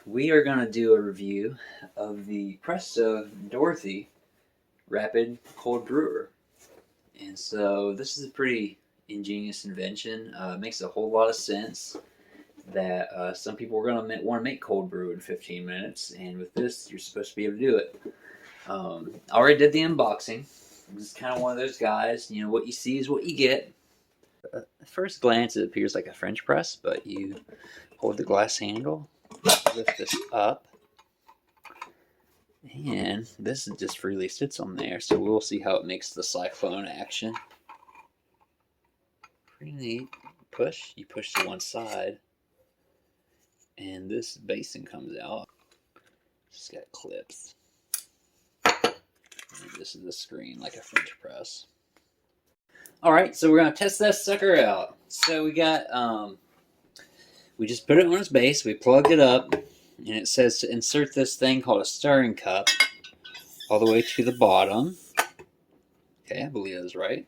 we are going to do a review of the Presto Dorothy Rapid Cold Brewer. And so this is a pretty ingenious invention. It makes a whole lot of sense that some people are going to want to make cold brew in 15 minutes, and with this, you're supposed to be able to do it. I already did the unboxing. I'm just kind of one of those guys, you know, what you see is what you get. At first glance, it appears like a French press, but you hold the glass handle, lift this up, and this just freely sits on there, so we'll see how it makes the cyclone action. Pretty neat. You push to one side, and this basin comes out. Just got clips. And this is the screen, like a French press. Alright, so we're going to test that sucker out. So we got, we just put it on its base, we plugged it up, and it says to insert this thing called a stirring cup all the way to the bottom. Okay, I believe that was right.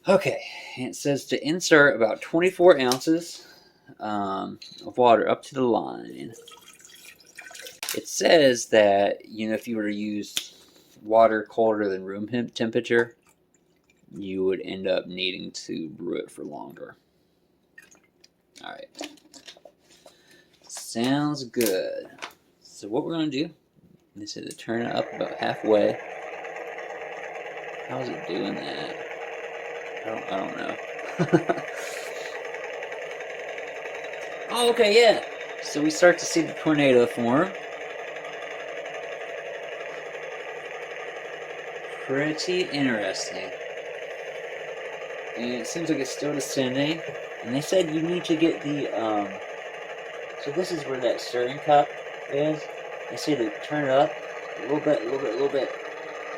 Okay, and it says to insert about 24 ounces of water up to the line. It says that, you know, if you were to use water colder than room temperature, you would end up needing to brew it for longer. Alright. Sounds good. So what we're going to do, they said to turn it up about halfway. How's it doing that? I don't know. Oh, okay, yeah. So we start to see the tornado form. Pretty interesting. And it seems like it's still descending. And they said you need to get the, so this is where that stirring cup is. They say to turn it up a little bit,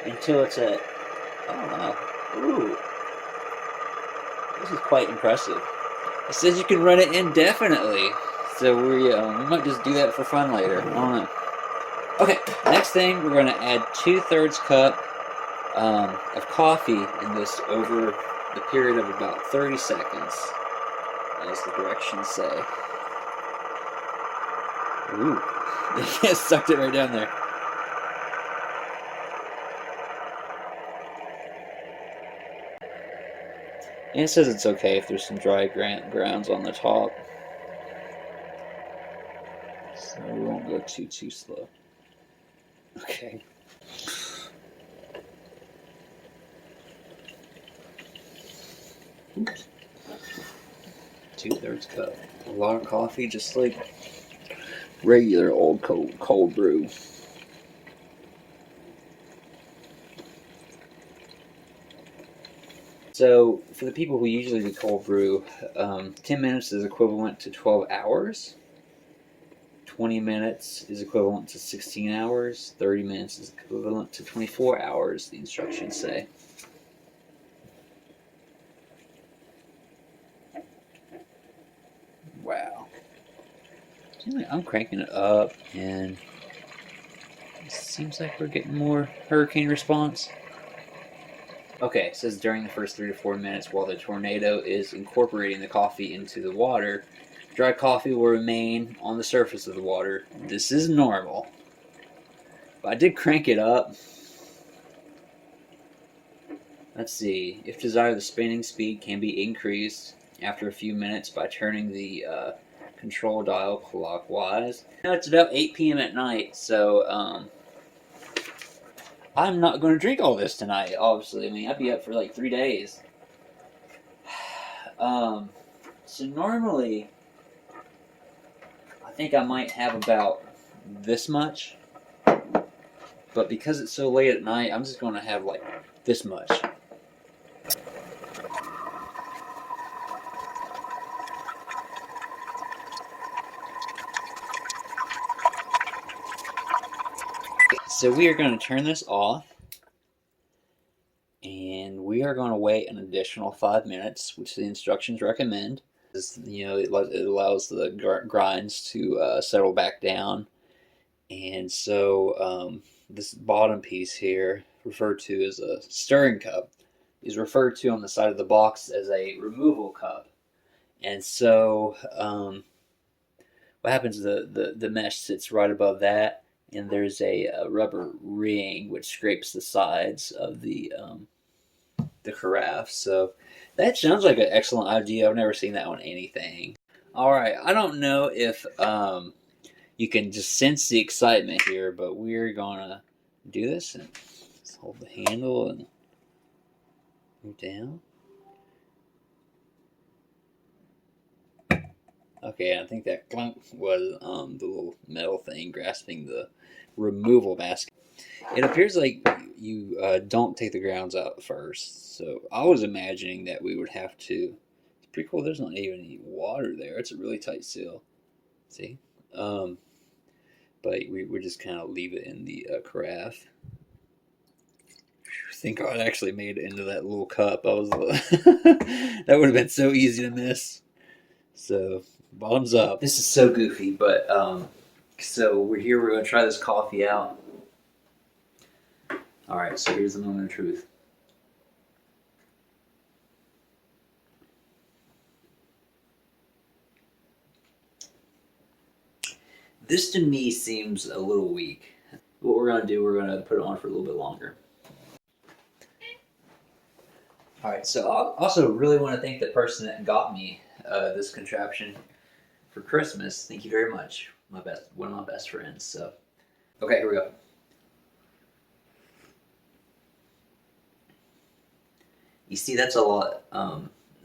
until it's at, oh wow, ooh. This is quite impressive. It says you can run it indefinitely. So we might just do that for fun later. I don't know. Okay, next thing, we're going to add 2/3 cup of coffee in this over the period of about 30 seconds, as the directions say. Ooh, it sucked it right down there. And it says it's okay if there's some dry grounds on the top. So we won't go too slow. Okay. Oops. 2/3 cup. A lot of coffee, just like regular old cold brew. So for the people who usually do cold brew, 10 minutes is equivalent to 12 hours. 20 minutes is equivalent to 16 hours. 30 minutes is equivalent to 24 hours, the instructions say. Wow. I'm cranking it up, and it seems like we're getting more hurricane response. Okay, it says during the first 3 to 4 minutes while the tornado is incorporating the coffee into the water, dry coffee will remain on the surface of the water. This is normal. But I did crank it up. Let's see. If desired, the spinning speed can be increased after a few minutes by turning the control dial clockwise. Now it's about 8 p.m. at night, so I'm not going to drink all this tonight, obviously. I mean, I'd be up for like 3 days. So normally, I think I might have about this much. But because it's so late at night, I'm just going to have like this much. So we are going to turn this off, and we are going to wait an additional 5 minutes, which the instructions recommend. You know, it allows the grinds to settle back down, and so this bottom piece here, referred to as a stirring cup, is referred to on the side of the box as a removal cup. And so what happens is the mesh sits right above that, and there's a rubber ring which scrapes the sides of the carafe. So that sounds like an excellent idea. I've never seen that on anything. All right, I don't know if you can just sense the excitement here, but we're gonna do this and just hold the handle and move down. Okay, I think that clunk was the little metal thing grasping the removal basket. It appears like you don't take the grounds out first, so I was imagining that we would have to. It's pretty cool. There's not even any water there. It's a really tight seal. See, um, but we just kind of leave it in the carafe. Thank God I actually made it into that little cup. I was that would have been so easy to miss. So bottoms up. This is so goofy, but so we're here. We're gonna try this coffee out. All right. So here's the moment of truth. This to me seems a little weak. What we're gonna do, we're gonna put it on for a little bit longer. All right. So I also really want to thank the person that got me this contraption for Christmas. Thank you very much. One of my best friends. So, okay, here we go. You see, that's a lot.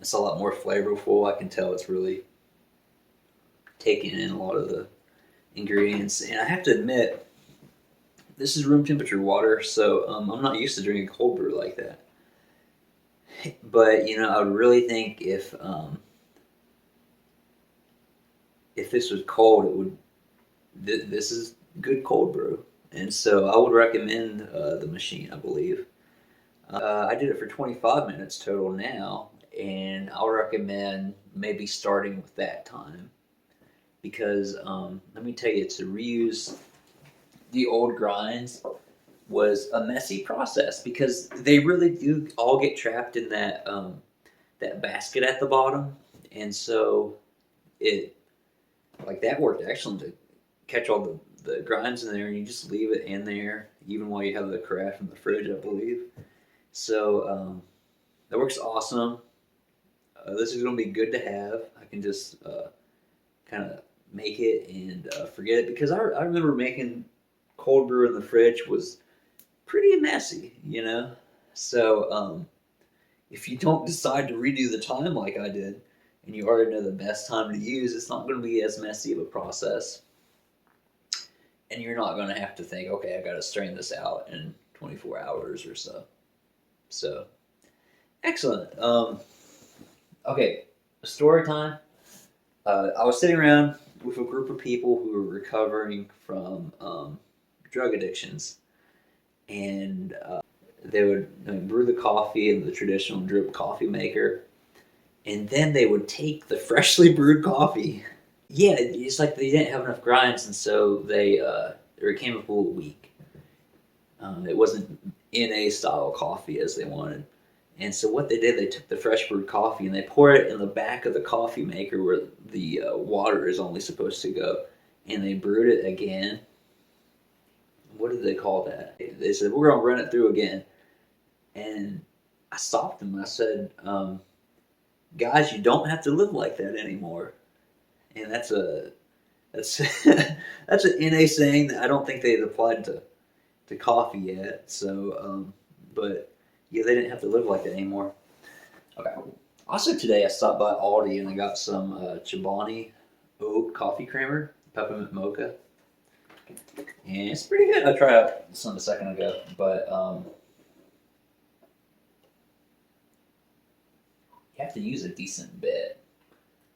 It's a lot more flavorful. I can tell it's really taking in a lot of the ingredients, and I have to admit, this is room temperature water, so I'm not used to drinking cold brew like that. But I would really think if this was cold, it would. This is good cold brew, and so I would recommend the machine. I believe I did it for 25 minutes total now, and I'll recommend maybe starting with that time because let me tell you, to reuse the old grinds was a messy process because they really do all get trapped in that basket at the bottom, and so it like that worked excellent to catch all the grinds in there, and you just leave it in there even while you have the carafe in the fridge, I believe. So that works awesome. This is going to be good to have. I can just kind of make it and forget it because I remember making cold brew in the fridge was pretty messy. So if you don't decide to redo the time like I did, and you already know the best time to use, it's not going to be as messy of a process. And you're not going to have to think, okay, I got to strain this out in 24 hours or so. So, excellent. Okay, story time. I was sitting around with a group of people who were recovering from drug addictions, and they would brew the coffee in the traditional drip coffee maker, and then they would take the freshly brewed coffee. Yeah, it's like they didn't have enough grinds, and so they came up a little weak. It wasn't NA style coffee as they wanted. And so what they did, they took the fresh brewed coffee and they poured it in the back of the coffee maker where the water is only supposed to go. And they brewed it again. What did they call that? They said, we're going to run it through again. And I stopped them and I said, guys, you don't have to live like that anymore. And that's that's an NA saying that I don't think they had applied to coffee yet. So, but yeah, they didn't have to live like that anymore. Okay. Also today I stopped by Aldi and I got some Chobani oat coffee creamer, peppermint mocha, and it's pretty good. I tried some a second ago, but you have to use a decent bit,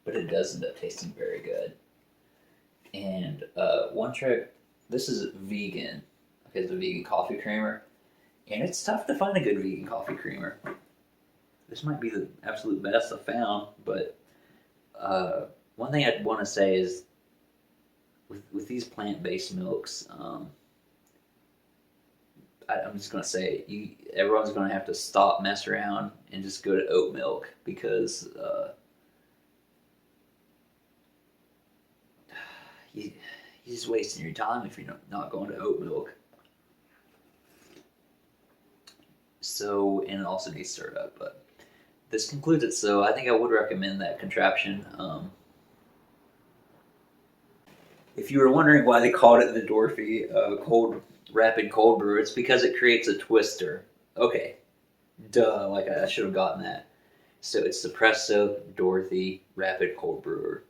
but it does end up tasting very good. And one trick, this is vegan. Okay, it's a vegan coffee creamer, and it's tough to find a good vegan coffee creamer. This might be the absolute best I've found, but one thing I'd want to say is with these plant-based milks, I'm just going to say everyone's going to have to stop, mess around, and just go to oat milk because You're just wasting your time if you're not going to oat milk. So, and it also needs stirred up, but this concludes it. So I think I would recommend that contraption. If you were wondering why they called it the Dorothy Rapid Cold Brewer, it's because it creates a twister. Okay, duh, like I should have gotten that. So it's the Presto Dorothy Rapid Cold Brewer.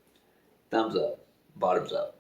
Thumbs up, bottoms up.